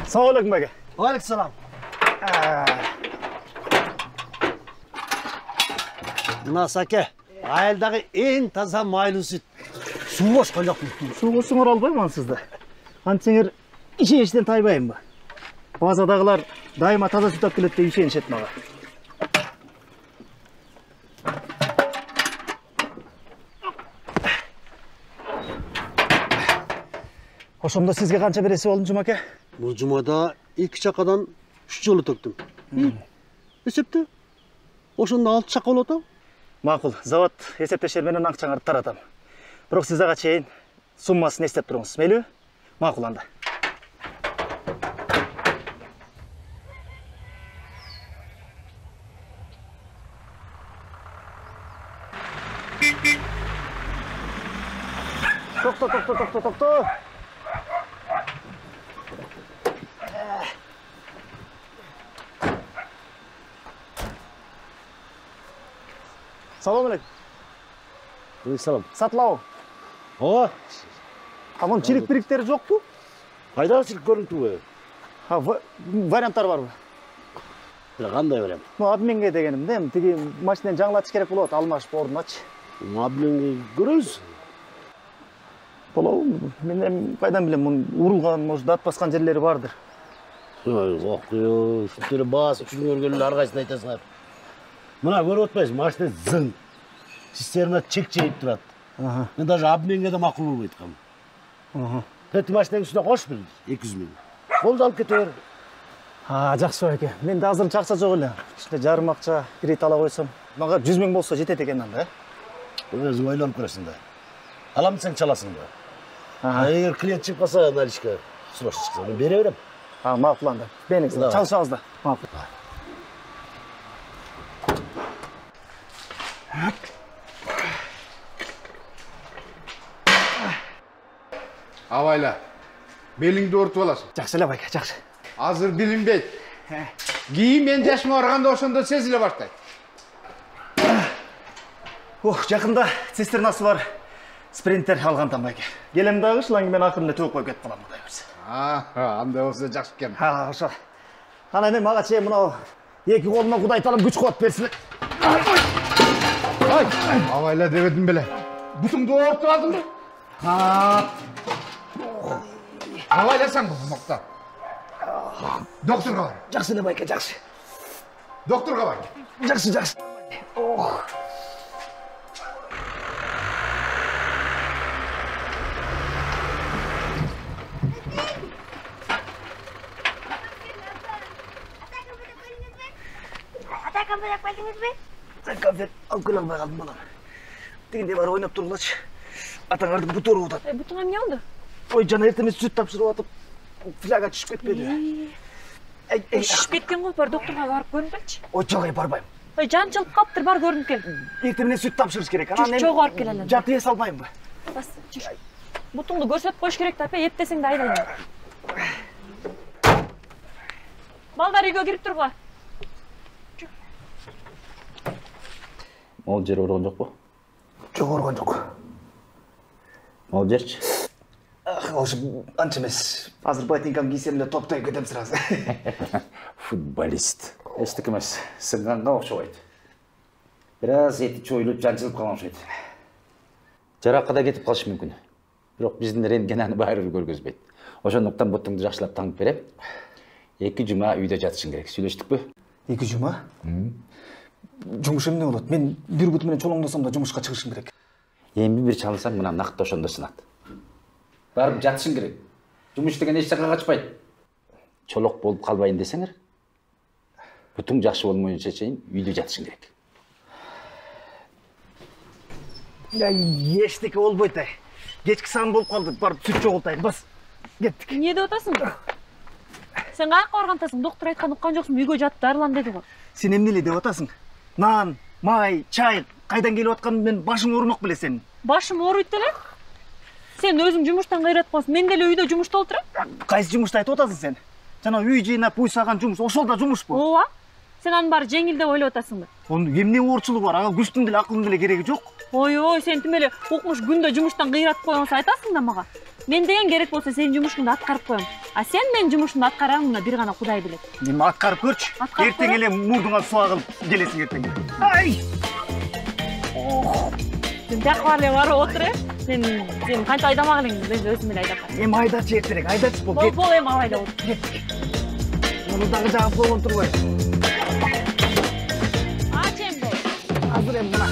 Assalamualaikum baka. Waalaikumsalam. Mына Саке, айылдағы ең таза майлы сүт. Су қошқан жоқпын. Су қосыңыр албаймын ансызда. Антсеңер ішеніштен тайбайым ба. Базадағылар дайыма таза сүт алып келеді деп ішенішет маға. Ошондо сизге канча береси болдун Жумаке? Бұл жұмада 2 чақадан 3 жолы төктім. Есепте? Ошондо 6 чақа болот. Макул, завод эсептешер менен акчаңарды таратам. Бирок сиз ага чейин суммасын эстеп туруңуз, мейлиби? Макул анда. Токто. Салам алейкум. Алейкум. Сатлау. О, Амон чирик-бириктери жокпу? қайда сілік көрінті бе? Варианттар барбы? Қандай берем? Обменге дегеним, дем, тиги машинени жаңылатыш керек болот, алмашып ордуначы. Обменге көрөз? Болобу, мен кайдан билем, мунун урулган, может, дат баскан жерлери бардыр. Шүттері бас, үшін көргенлер арғайсын айтасыңар. Мына көріп отпайсың, машина зың. Систерна чек жейіп тұрады. Мен даже обменге де мақұл болып айтқам. Тәтті машинаның үстіне қош біл, 200 000. Қолды алып кете бер. Жақсы эке. Мен да азыр ақша жоқ эле. Иште жарым акча кредит ала койсом, мага 100 000 болсо жетет экен анда, Өзің ойланып көресің да. Алам десең чаласың да. Егер клиент шығып қалса, наличка срочно шықса, мен бере берем. Мақұл анда. Беніңіз, чалышабыз да. Мақұл. Авайла, беліңді ортып аласың. Жақсы эле байка, жақсы. Азыр билинбейт. Кийин мен жашым арганда ошондо сезиле баштайт. Жакында цистернасы бар спринтер алгантам байке. Келем дагы шланги мен акырында төгүп коюп кетип калам Кудай берсе. Андай болсо жакшы экен. Ошо. Ана эми мага чейин мына эки колуна Кудай таалам күч кубат берсин. Ай, авайла дебедим беле. Бутуңду ортуп алдыңбы? Авайласаң бул мокта. Докторга бар. Жакшы эле байке, жакшы. Докторга бар. Жакшы, жакшы. Конфет алып келе албай калдым балам. Дегенде бар ойнап тургулачы. Атаңардын бутуру утат. Бутуңа эмне болду? Ой, жана эртең сүт тапшырып атып, фляга түшүп кетпеди. Шишип кеткен го, бар докторга барып көрүнбөкчү. Ой, жок, барбайм. Ой, жан жылып калыптыр, бар көрүнүп кел. Эртең менен сүт тапшырыш керек. Анан чогуу барып кел анан. Жаты эс албаймбы? Бас, жүр. Бутуңду көрсөтүп коюш керек да, эптесең да айдайын. Балдар үйгө кирип тургула. Ол жер оргон жокпу? Жок, оргон жок. Ол жерчи? Ошо анча эмес. Азыр ботинкам кийсем эле топтой кетем сразу. Футболист. Эчтеке эмес, сынганга окшобойт. Бир аз эти чойлуп жанчылып калган окшойт. Жаракка да кетип калышы мүмкүн. Бирок биздин рентгенаны баары көргөзбөйт. Ошондуктан бутуңду жакшылап таңып берем. 2 жума үйдө жатышың керек. Сүйлөштүкпү? 2 жума? Жумуш эмне болот? Мен бир бут менен чолоңдосом да жумушка чыгышым керек. Эми бир чалсаң мына накты ошондо сынат. Барып жатышың керек. Жумуш деген эч жакка качпайт. Чолок болуп калбайын десеңер, бутуң жакшы болмоюнча чейин үйдө жатышың керек. Эчтеке болбойт ай. Кечки сан болуп калды. Барып сүт чогултайын. Бас. Кеттик. Эмне деп атасың? Сен каяка баргантасың? Доктор айткан уккан жоксуң, үйгө жат, дарылан деди го. Сен эмне эле деп атасың? Нан, май, чай кайдан келип атканын мен башың оорунок беле сенин. Башым ооруйт эле. Сен өзүң жумуштан кайраткансың, мен деле үйдө жумушта отурам. Кайсы жумушты айтып атасың сен? Жана үй жыйнап, уй саган жумуш, ошол да жумушпу? Ооба. Сен анын баары жеңил деп ойлоп атасыңбы? Эмне оорчулугу бар? Ага күчтүн деле акылдын деле кереги жок. Ой, сен тим эле укмуш күндө жумуштан кыйратып койгонсо айтасың да мага. Мен деген керек болса сенин жумушуңду аткарып коем. А сен менин жумушумду аткарганыңды бир гана Кудай билет. Эми аткарып көрчү. Аткарып Эртең эле мурдуңа суга кылып келесиң эртең. Ай! Сен тияка эле барып отур, Сен канча айдамагылыңды мен өзүм эле айдап барам. Эми айдачы эртерээк, айдачы бол. Бол эми ал айдап отур. Муну дагы жагып койгон турбайбы? Ач эми бол. Азыр эми мына.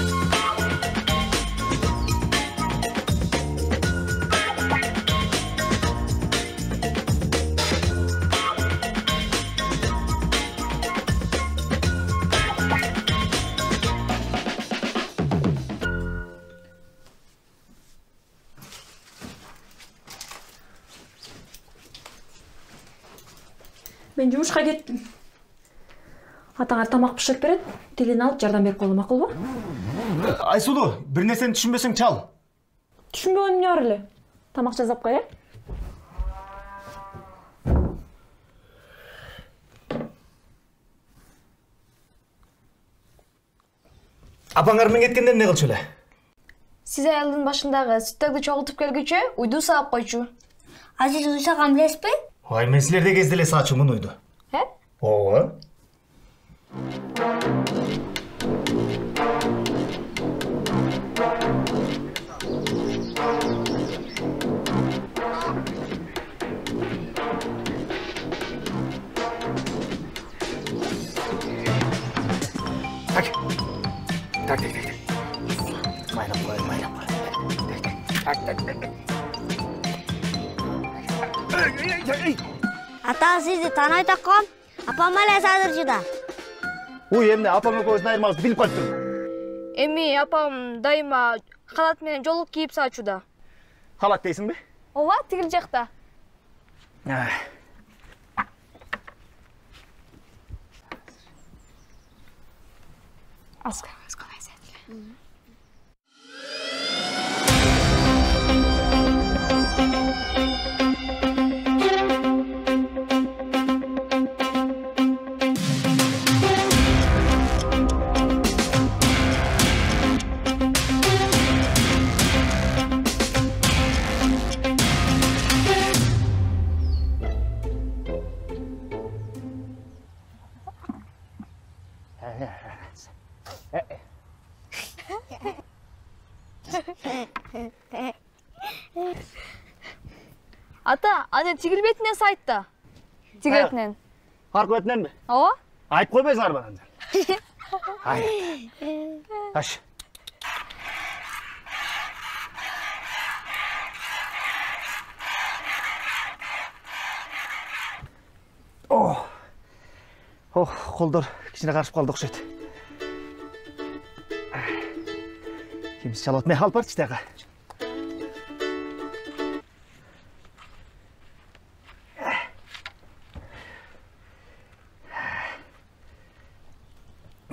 Мен жумушка кеттим. Атаңар тамак бышырып берет. Тилин алып жардам берип коелу, макулбу? Айсулуу, бир нерсени түшүнбөсөң чал. Түшүнбөгөнүм эмне бар эле? Тамак жасап кой, Апаңар мен кеткенде эмне кылчу эле? Сиз аялдын башындагы сүттөгдү чогултуп келгүчө уйду саап койчу. А сиз уй сагам билесизби? Ой, мен силерде кезде эле саачумун уйду. Ооба. Так. Майлап кой. Ата сизди тааныбай таккам. Апам эле садырчыда. Уй, эмне апаң экөөбүздүн айырмабызды билип калыптырмын. Эми апам дайыма халат менен жолук кийип саачуда. Халат дейсиңби? Ооба, тигил жакта. Ата, аны тигил бетинен сайтта. Тигил бетинен. Аркы бетиненби? Ооба. Айтып койбойсуңар бана. Ай. Аш. Колдор кичине карышып калды окшойт. Кимис чалат, мен алып барчы тияка.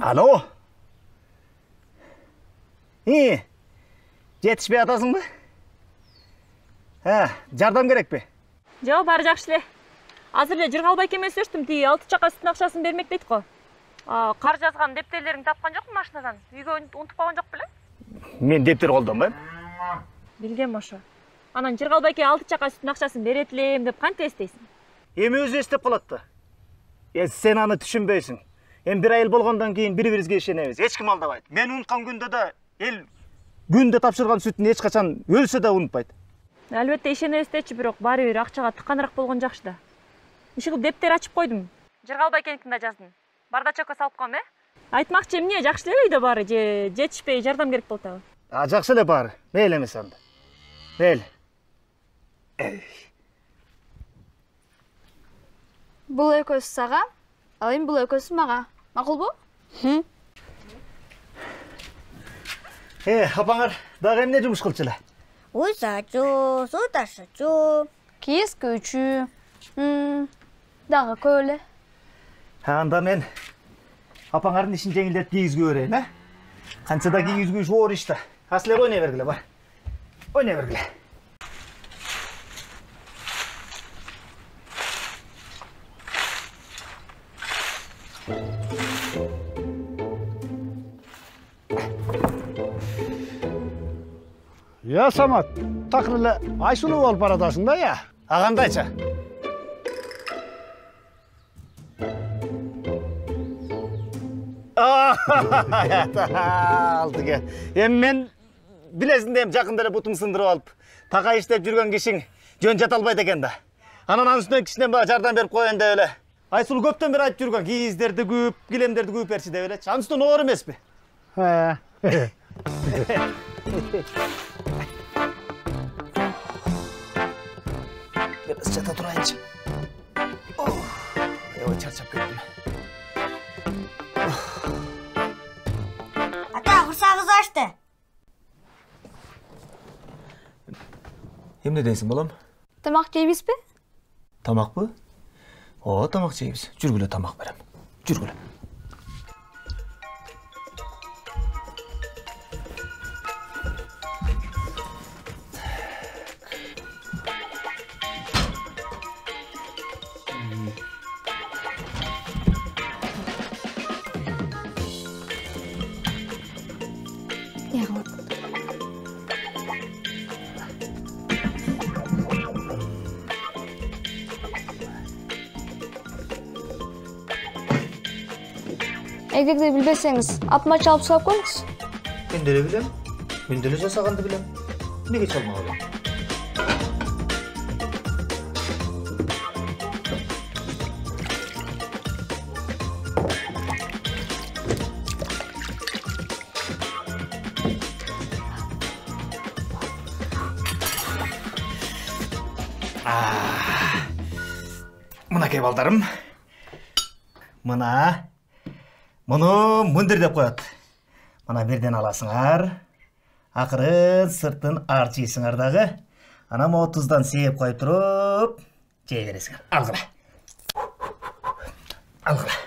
Алло. Жетишпей атасыңбы? Жардам керекпи? Жок, баары жакшы эле. Азыр эле Жыргалбай экеме сөчтүм, тиги 6 чака сүттүн акчасын бермек дейт го. Кар жазган дептерлериңди тапкан жокмун машинадан? Үйгө унутуп калган жок беле? Мен дептер колдонбойм. Билгем ошо. Анан Жыргалбай эке 6 чака сүттүн акчасын берет элем деп кантип эстейсиң? Эми өзү эстеп калат да. Сен аны түшүнбөйсүң. Эми бир айыл болгондон кийин бири-бирибизге ишенебиз. Эч ким алдабайт. Мен унуткан күндө да эл күндө тапшырган сүтүн эч качан өлсө да унутпайт. Албетте ишенебиз дечи, бирок баары бир акчага тыкканыраак болгон жакшы да. Иши кылып дептер ачып койдум. Жыргалбай экеникин да жаздым. Бардачокко салып коем, Айтмакчы эмне, жакшы эле үйдө баары, же жетишпей жардам керек болуп атабы? Жакшы эле баары. Мейли эмес анда. Мейли. Бул экөөсү сага, ал эми бул экөөсү мага. Макулбу? Апаңар дагы эмне жумуш кылчу эле? Уй саачу, суу ташычу. Кийиз күйчү. Дагы көп эле. Анда мен апаңардын ишин жеңилдетип кийизгө берейин, Канча да кийизгүү оор иш да. Силер ойнай бергиле, бар. Ойнай бергиле. Я Самат, такыр эле Айсулуу болуп баратасың да я. Ағандайча? Алдыға. Мен білесің дейм, жақында бұтым сындырып алып, тақа іштеп жүрген кишиң жөн жата албайды екен да. Анан үстінен кішінен баа жардам беріп қояйын деп эле. Айсулуу көптөн бери айтып жүргөн, кийиздерди күйүп, килемдерди күйүп берчи деп эле. Анын оор эмеспи? Biraz jata turayınчы. Ой, чарчап кеттим. Ата, құрсағыз ашты. Эмне дейсиң, балам? Тамақ жейбизби? Тамакпы? О, тамак жейбиз. Жүргүлө тамак берем. Жүргүлө. Эгерде билбесеңиз, апма чалып сұрап коюңуз. Мен деле билем. Мен деле жасаганды билем. Неге чалмак элем? Мынакей балдарым. Мұны мындыр деп қояды. Мына берден аласыңар. Ақырын сыртын арчисыңар дағы. Ана тұздан сеп қойып тұрып, жей бересіңер. Алғыла. Алғыла.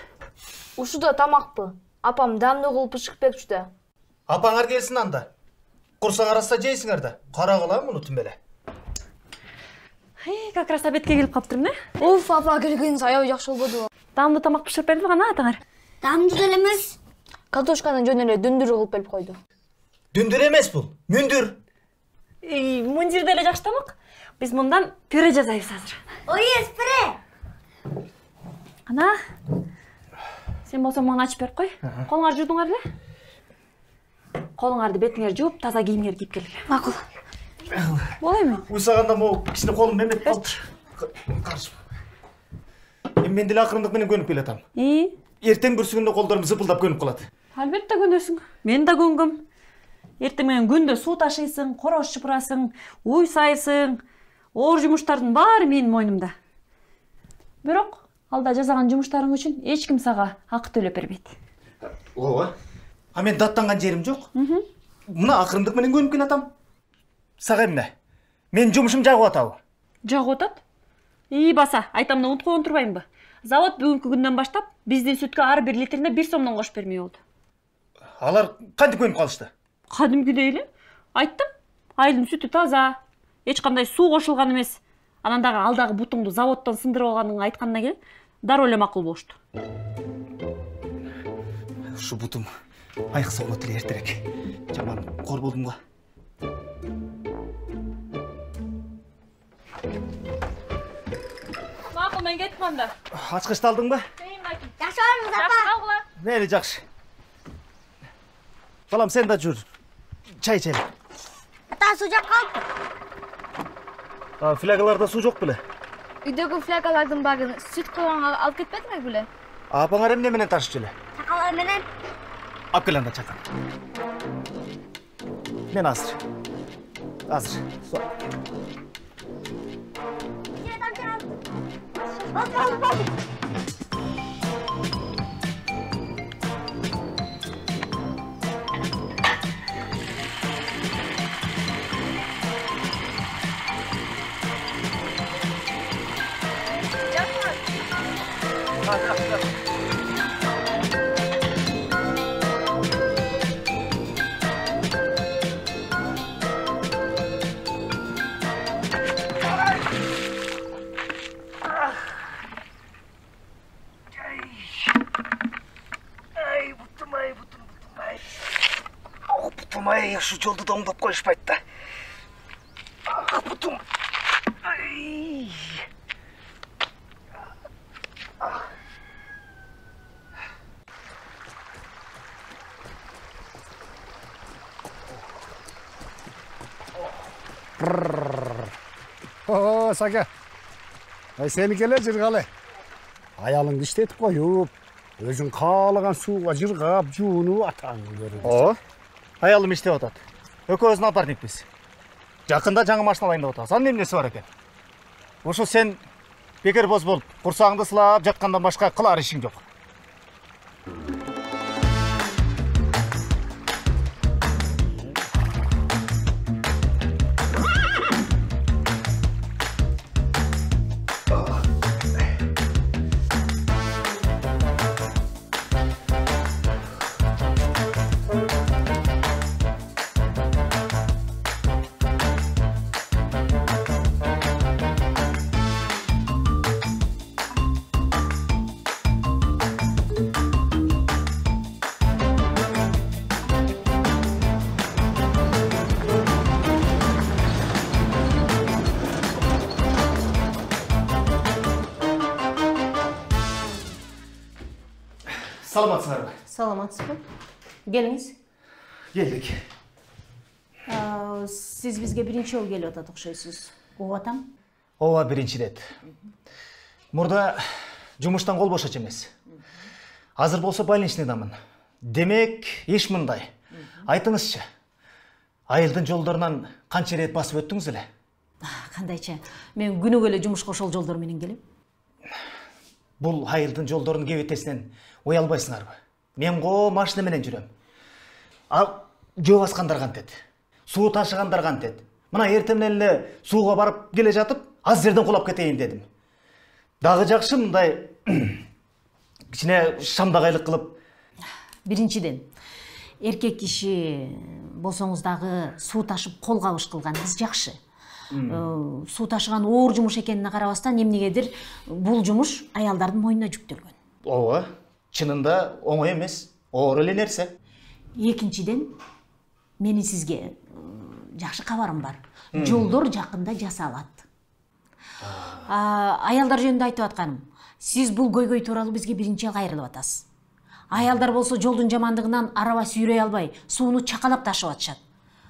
Ушуда тамақпы. Апам дамды кылып пышыкпекчү да. Апаңар келсін анда. Құрсаңар аста жейсіңер да. Қарағыла мұны түмеле. Как раз обедке келіп қаптырмын, Уф, апа келгениңиз аябай жакшы болбодубу? Дамды тамақ пішіріп берді ғана атаңар. Дамды делемес. Картошканы жөн эле дүндүр кылып берип койду. Дүндүр эмес бул, мүндүр. Мундир деле жакшы тамак. Биз мындан пюре жасайбыз азыр. Ой, пюре. Ана, сен болсоң мага ачып берип кой. Колуңар жуудуңар эле. Колуңарды бетиңер жууп, таза кийимдер кийип келгиле. Макул. Болойбу? Уйсаганда могу кичине колум эмет калды. Каршы. Мен деле акырындык менен көнүп келатам. Эртең бүрсүгүндө колдорум зыпылдап көнүп калат. Албетте көнөсүң. Мен да көнгөм. Эртең менен күндө суу ташыйсың, короз чыпырасың, уй сайсың. Оор жумуштардын баары менин мойнумда. Бирок алда жасаган жумуштарың үчүн эч ким сага акы төлөп бербейт. Ооба. А мен даттанган жерим жок. Мына акырындык менен көнүп келатам. Сага эмне? Мен жумушум жагып атабы? Жагып атат? Баса, айтамын да унуткон турбаймынбы? Завод бүгүнкү күндөн баштап биздин сүткө ар бир литрине 1 сомдон кошуп бермей болду. Алар кантип көнүп калышты? Кадимкидей эле. Айттым, айылдын сүтү таза, эч кандай суу кошулган эмес. Анан дагы алдагы бутуңду заводдон сындырып алганыңды айткандан кийин дароо эле макул болушту. Ушу бутум айыкса болот эле эртерээк. Жаман кор болдум го. Макул, мен кетип анда. Ачкычты алдыңбы? Жакшы болуңуз, апа. Мейли, жакшы. Балам, сен да жүр. Чай içelim. Ата, суу жок калыптыр. Флягаларда суу жок беле? Үйдөгү флягалардын баарын сүт кылганга алып кетпедиңер беле? Апаңар эмне менен ташып эле? Сакалар менен. Алып кел анда чакан. Мен азыр. Ай, буtum ай, şu жолду да оңдоп коюшпайт да. Kaputум. О, Саке. Ай сені келе жырғалы. Аялыңды іштетіп қойып, өзің қалаған суға жырғап, жуыну атаңды көріп. О, аялым иштеп атат. Экөөбүз напарникпиз. Жакында жаңы машина алайын деп атабыз. Анын эмнеси бар экен? Ошо сен бекер боз болуп, курсагыңды сылап жаткандан башка кылар ишиң жок. Саламатсыңарбы? Саламатсызбы? Келиңиз. Келдик. Сиз бизге биринчи жолу келип атат окшойсуз. Угуп атам? Ооба, биринчи рет. Мурда жумуштан кол бошочу эмес. Азыр болсо больничныйдамын. Демек, иш мындай. Айтыңызчы. Айылдын жолдорунан канча рет басып өттүңүз эле? Кандайча? Мен күнүгө эле жумушка ошол жолдор менен келем. Бул айылдын жолдорунун кебетесинен уялбайсыңарбы? Мен го машина менен жүрөм. Ал жөө баскандар кантет? Суу ташыгандар кантет? Мына эртең менен эле сууга барып келе жатып, аз жерден кулап кетейин дедим. Дагы жакшы мындай кичине шамдагайлык кылып. Биринчиден, эркек киши болсоңуз дагы суу ташып кол кабыш кылганыңыз жакшы. Суу ташыган оор жумуш экенине карабастан эмнегедир бул жумуш аялдардын мойнуна жүктөлгөн. Ооба, чынында оңой эмес, оор эле нерсе. Экинчиден, менин сизге жакшы кабарым бар. Жолдор жакында жасалат. Аялдар жөнүндө айтып атканым. Сиз бул көйгөй тууралуу бизге биринчи жолу кайрылып атасыз. Аялдар болсо жолдун жамандыгынан араба сүйрөй албай, сууну чакалап ташып атышат.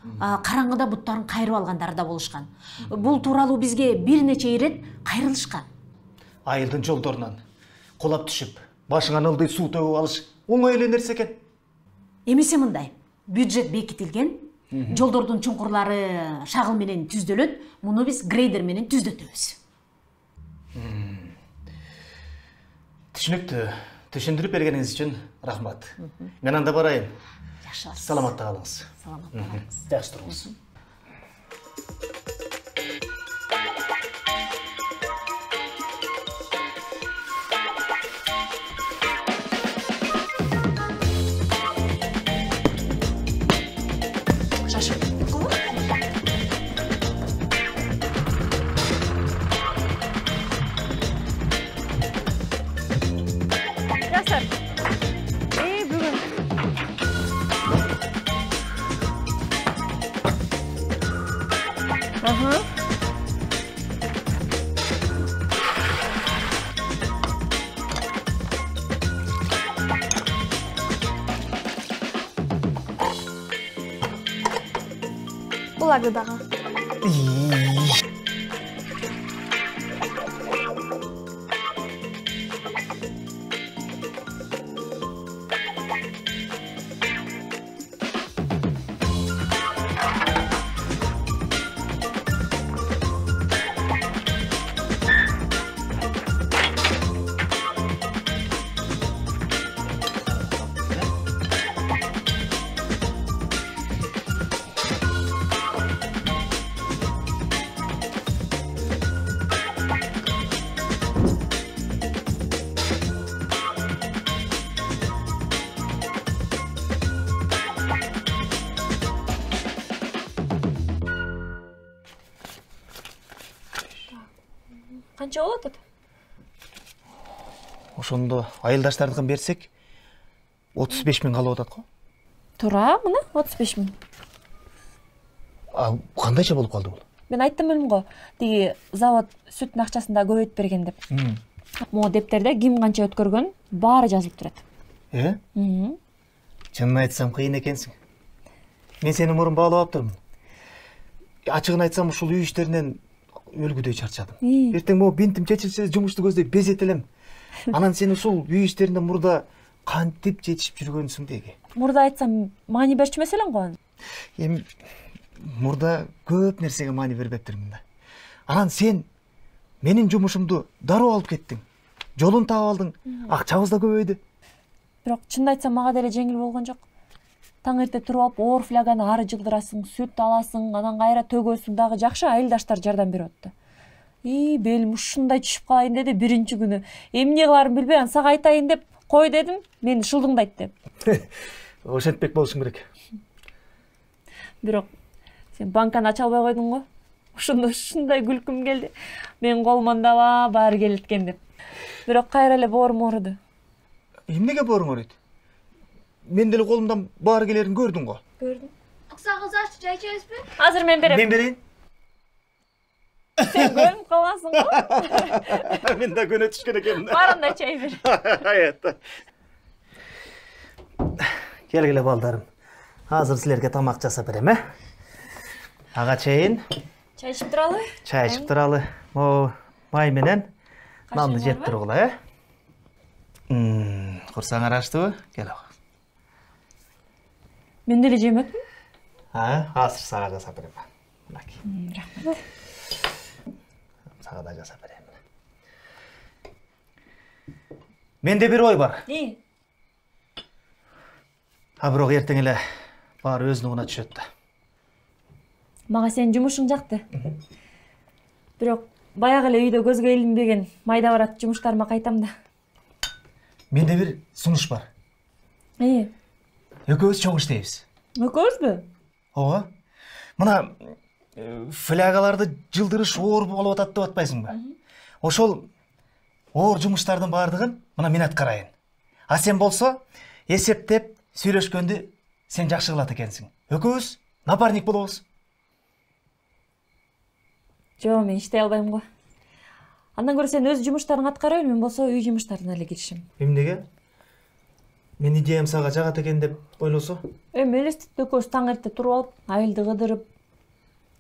Караңгыда буттарын кайрып алгандары да болушкан. Бул тууралуу бизге бир нече ирет кайрылышкан. Айылдын жолдорунан кулап түшүп, башыңан ылдый суу төгүп алыш оңой эле нерсе экен. Эмесе мындай, бюджет бекитилген, жолдордун чуңкурлары шагыл менен түздөлөт, муну биз грейдер менен түздөтөбүз. Түшүнүктүү. Түшүндүрүп бергениңиз үчүн рахмат. Мен анда барайын. Жакшы. Саламатта калыңыз. Саламатта калыңыз. Жакшы туруңуз. Буларды дагы. Канча болот атат? Ошондо айылдаштардыкын берсек 35 000 калып атат го. Туура, мына 35 000. Кандайча болуп калды бул? Мен айттым элем го, тиги завод сүттүн акчасын да көбөйтүп берген деп. Могу дептерде ким канча өткөргөн баары жазылып турат. Чынын айтсам кыйын экенсиң. Мен сени мурун баалап аптырмын. Ачыгын айтсам ушул үй иштеринен өлгүдөй чарчадым. Эртең могу бинтим чечилсе жумушту көздөй безет элем. Анан сен ушул үй иштеринде мурда кантип жетишип жүргөнсүң деги. Мурда айтсам маани берчүмөс элең го. Эми мурда көп нерсеге маани бербептирмин да. Анан сен менин жумушумду дароо алып кеттиң. Жолун таап алдың. Акчабыз да көбөйдү. Бирок чынды айтсам мага деле жеңил болгон жок. Таң эрте туруп алып оор фляганы ары жылдырасың, сүт аласың, анан кайра төгөсүң, дагы жакшы айылдаштар жардам берип атты. Белим ушундай түшүп калайын деди биринчи күнү. Эмне кыларымды билбей, анан сага айтайын деп кой дедим, мени шылдыңдайт деп. Ошентпек болушуң керек. Бирок сен банканы ача албай койдуң го. Ошондо ушундай күлкүм келди. Мен колуман даба баары келет экен деп. Бирок кайра эле боорум ооруду. Эмнеге бооруң ооруйт? Мен деле колумдан баары келерин көрдүң го. Көрдүм. Акса кызарчы чай ичебизби? Азыр мен берем. Мен берейин. Сен көнүп каласың го. Мен да көнө түшкөн экенмин. Барында чай бер. Аятта. Келгиле балдарым. Азыр силерге тамак жасап берем, Ага чейин. Чай ичип туралы? Чай ичип туралы. Могу май менен нанды жеп тургула, Курсаң араштыбы? Кел. Мен деле жемекмин. Азыр сага жасап берем. Рахмат. Сага да жасап берем. Менде бир ой бар. Бирок эртең эле баары өзүнүн угуна түшөт да. Мага сенин жумушуң жакты. Бирок баягы эле үйдө көзгө илинбеген майда барат жумуштарыма кайтам да. Менде бир сунуш бар. Экөөбүз чогуу иштейбиз. Экөөбүзбү? Ооба. Мына флягаларды жылдырыш оор болуп атат деп атпайсыңбы? Ошол оор жумуштардын баардыгын мына мен аткарайын. А сен болсо эсептеп сүйлөшкөндү сен жакшы кылат экенсиң. Экөөбүз напарник болобуз. Жо, мен иштей албайм го. Андан көрө сен өз жумуштарыңды аткара бер, мен болсо үй жумуштарына эле киришем. Эмнеге? Мен идеям сага жагат экен деп ойлосо? Элестетип экөөбүз таң эрте туруп алып, айылды кыдырып,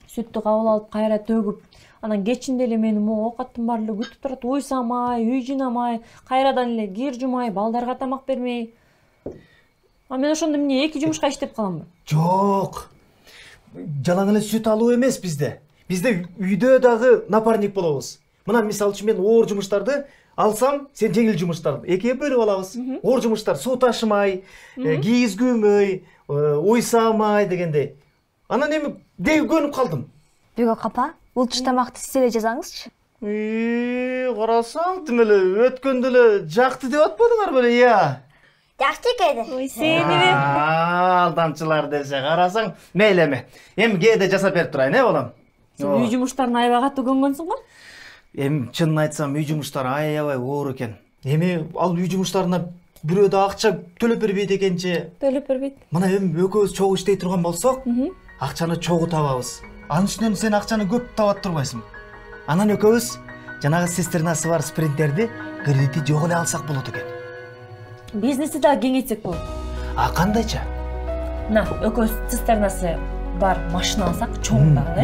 сүттү кабыл алып, кайра төгүп, анан кечинде эле мени могу оокаттын баары эле күтүп турат, уйсамай, үй жыйнамай, кайрадан эле кир жумай, балдарга тамак бермей. Мен ошондо эмне 2 жумушка иштеп каламбы? Жок. Жалаң эле сүт алуу эмес бизде. Бизде үйдө дагы напарник болобуз. Мына мисалы үчүн мен оор жумуштарды алсам, сен жеңил жумуштарды экиге бөлүп алабыз. Оор жумуштар суу ташымай, кийизгүүмөй, уйсамай дегендей. Анан эми деги көнүп калдым. Бүйгө капа, бул туш тамакты сиз эле жасаңызчы. Карасаң, тим эле өткөндө эле жакты деп атпадыңар беле, Жакшы экени. Ой, сени. Алдамчылар десе, карасаң, мейлеме. Эми кээде жасап берип турайын, балам. Сен үй жумуштарына аябай катуу көнгөнсүң го? Эми чынын айтсам, үй жумуштары аябай оор экен. Эми ал үй жумуштарына бирөө да акча төлөп бербейт экенчи. Төлөп бербейт. Мына эми экөөбүз чогуу иштей турган болсок, акчаны чогуу табабыз. Анын үстүнөн сен акчаны көп табат турбайсың. Анан экөөбүз жанагы цистернасы бар спринтерди кредити жок эле алсак болот экен. Бизнести да кеңейтсек болот. Кандайча? Экөөбүз цистернасы бар машина алсак, чоң дагы,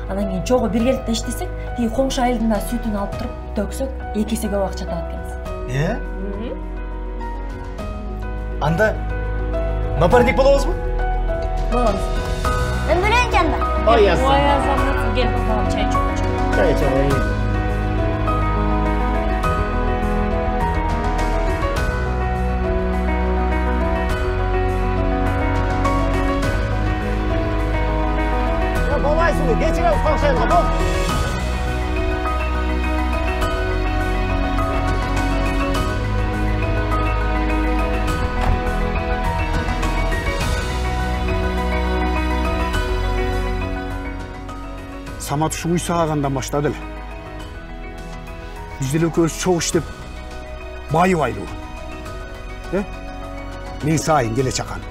Анан кийин чогуу бир келип иштесек, тиги коңшу айылдын да сүтүн алып туруп төксөк, 2 эсе көп акча табат экенбиз. Анда напарник болобузбу? Болобуз. Мен билем жанда. Ой, азамат, кел, балам, чай чоқ. Чай чоқ. Болайсың, кечире коңшайга бол. Самат ушу үй саагандан баштады эле. Биз деле экөөбүз чогуу иштеп, байып айлуу. Мен сайын келе чакан.